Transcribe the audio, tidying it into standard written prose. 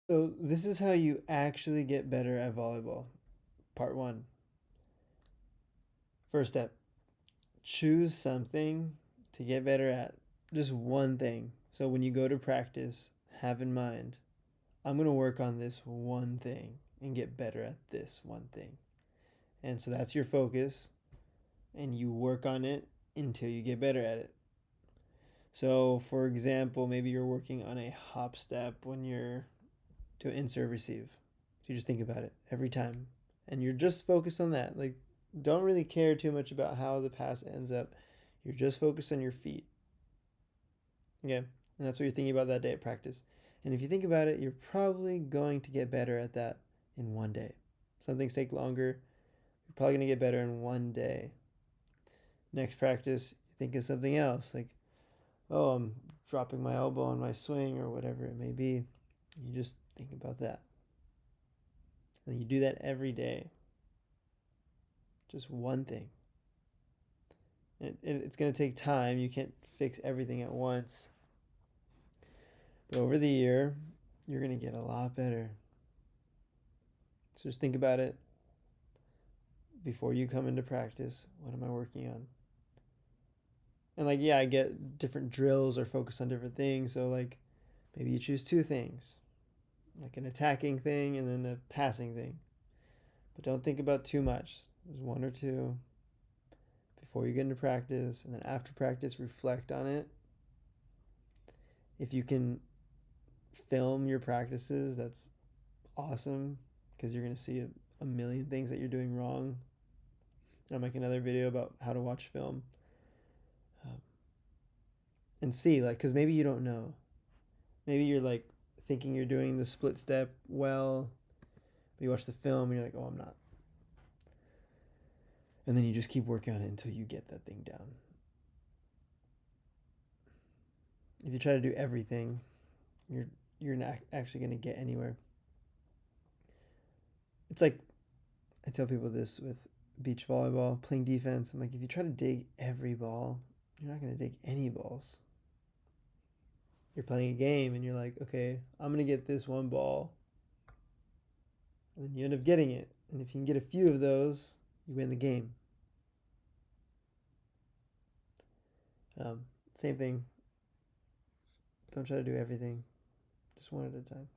So this is how you actually get better at volleyball. Part one. First step, choose something to get better at. Just one thing. So when you go to practice, have in mind, I'm going to work on this one thing and get better at this one thing. And so that's your focus, and you work on it until you get better at it. So, for example, maybe you're working on a hop step when you're to insert receive. So you just think about it every time. And you're just focused on that. Like, don't really care too much about how the pass ends up. You're just focused on your feet. Okay? And that's what you're thinking about that day at practice. And if you think about it, you're probably going to get better at that in one day. Some things take longer. You're probably going to get better in one day. Next practice, you think of something else. Like, oh, I'm dropping my elbow on my swing or whatever it may be. You just think about that. And you do that every day. Just one thing. It's going to take time. You can't fix everything at once. But over the year, you're going to get a lot better. So just think about it before you come into practice. What am I working on? And like, yeah, I get different drills or focus on different things. So like, maybe you choose two things, like an attacking thing and then a passing thing. But don't think about too much. There's one or two before you get into practice, and then after practice, reflect on it. If you can film your practices, that's awesome because you're going to see a million things that you're doing wrong. I'll make another video about how to watch film um, and see, like, because maybe you don't know. Maybe you're like thinking you're doing the split step well, but you watch the film and you're like, oh, I'm not. And then you just keep working on it until you get that thing down. If you try to do everything, you're you're not actually going to get anywhere. It's like I tell people this with beach volleyball, playing defense. I'm like, if you try to dig every ball, you're not going to dig any balls. You're playing a game and you're like, okay, I'm going to get this one ball. And then you end up getting it. And if you can get a few of those, you win the game. Same thing. Don't try to do everything, just one at a time.